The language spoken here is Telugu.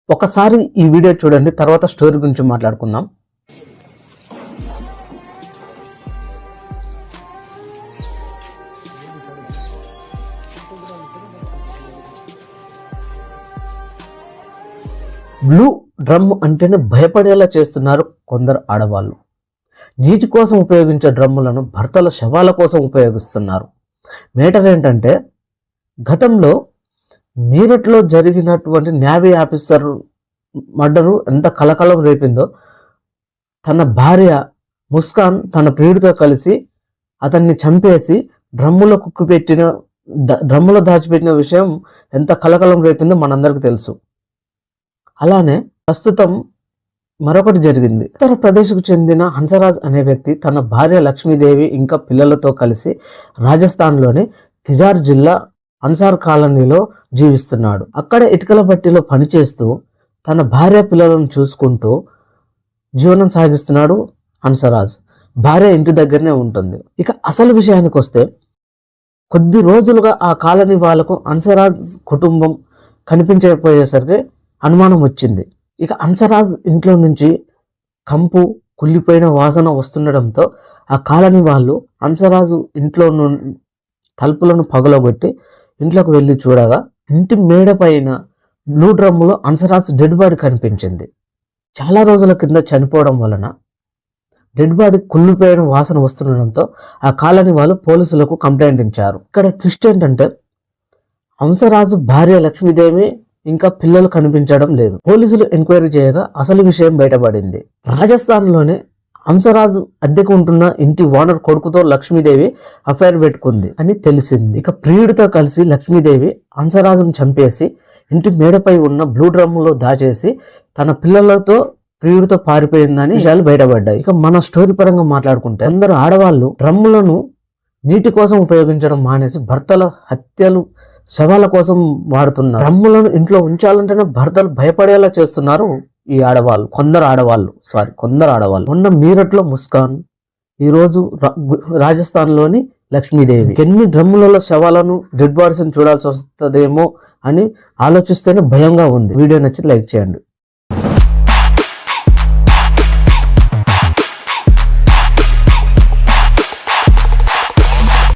ఒకసారి ఈ వీడియో చూడండి, తర్వాత స్టోరీ గురించి మాట్లాడుకుందాం. బ్లూ డ్రమ్ అంటేనే భయపడేలా చేస్తున్నారు కొందరు ఆడవాళ్ళు. నీటి కోసం ఉపయోగించే డ్రమ్ములను భర్తల శవాల కోసం ఉపయోగిస్తున్నారు. మేటర్ ఏంటంటే, గతంలో మీరట్లో జరిగినటువంటి నేవీ ఆఫీసర్ మర్డరు ఎంత కలకలం రేపిందో, తన భార్య ముస్కాన్ తన ప్రియుడితో కలిసి అతన్ని చంపేసి డ్రమ్ములో దాచిపెట్టిన విషయం ఎంత కలకలం రేపిందో మనందరికీ తెలుసు. అలానే ప్రస్తుతం మరొకటి జరిగింది. ఉత్తరప్రదేశ్కు చెందిన హంసరాజ్ అనే వ్యక్తి తన భార్య లక్ష్మీదేవి ఇంకా పిల్లలతో కలిసి రాజస్థాన్లోని తిజార్ జిల్లా అన్సార్ కాలనీలో జీవిస్తున్నాడు. అక్కడ ఇటుకల బట్టిలో పనిచేస్తూ తన భార్య పిల్లలను చూసుకుంటూ జీవనం సాగిస్తున్నాడు హంసరాజ్. భార్య ఇంటి దగ్గరనే ఉంటుంది. ఇక అసలు విషయానికి వస్తే, కొద్ది రోజులుగా ఆ కాలనీ వాళ్లకు హంసరాజ్ కుటుంబం కనిపించకపోయేసరికి అనుమానం వచ్చింది. ఇక హంసరాజ్ ఇంట్లో నుంచి కంపు, కుళ్ళిపోయిన వాసన వస్తుండడంతో ఆ కాలనీ వాళ్ళు హంసరాజు ఇంట్లో తలుపులను పగలగొట్టి ఇంట్లోకి వెళ్ళి చూడగా ఇంటి మేడ పైన బ్లూ డ్రమ్ములో హంసరాజ్ డెడ్ బాడీ కనిపించింది. చాలా రోజుల కింద చనిపోవడం వలన డెడ్ బాడీ కుళ్ళిపోయిన వాసన వస్తుండడంతో ఆ కాలనీ వాళ్ళు పోలీసులకు కంప్లైంట్ ఇచ్చారు. ఇక్కడ ట్విస్ట్ ఏంటంటే, హంసరాజు భార్య లక్ష్మీదేవి ఇంకా పిల్లలు కనిపించడం లేదు. పోలీసులు ఎంక్వైరీ చేయగా అసలు విషయం బయటపడింది. రాజస్థాన్లోనే హంసరాజు అద్దెకు ఉంటున్న ఇంటి ఓనర్ కొడుకుతో లక్ష్మీదేవి అఫైర్ పెట్టుకుంది అని తెలిసింది. ఇక ప్రియుడితో కలిసి లక్ష్మీదేవి హంసరాజును చంపేసి ఇంటి మేడపై ఉన్న బ్లూ డ్రమ్ములో దాచేసి తన పిల్లలతో ప్రియుడితో పారిపోయిందని విషయాలు బయటపడ్డాయి. ఇక మన స్టోరీ పరంగా మాట్లాడుకుంటే, అందరూ ఆడవాళ్ళు డ్రమ్ములను నీటి కోసం ఉపయోగించడం మానేసి భర్తల హత్యలు, శవాల కోసం వాడుతున్నారు. డ్రమ్ములను ఇంట్లో ఉంచాలంటేనే భర్తలు భయపడేలా చేస్తున్నారు ఈ ఆడవాళ్ళు. కొందరు ఆడవాళ్ళు. మొన్న మీరట్లో ముస్కాన్, ఈరోజు రాజస్థాన్లోని లక్ష్మీదేవి. ఎన్ని డ్రమ్ములలో శవాలను, డెడ్ బాడీస్ చూడాల్సి వస్తుందేమో అని ఆలోచిస్తేనే భయంగా ఉంది. వీడియో నచ్చితే లైక్ చేయండి.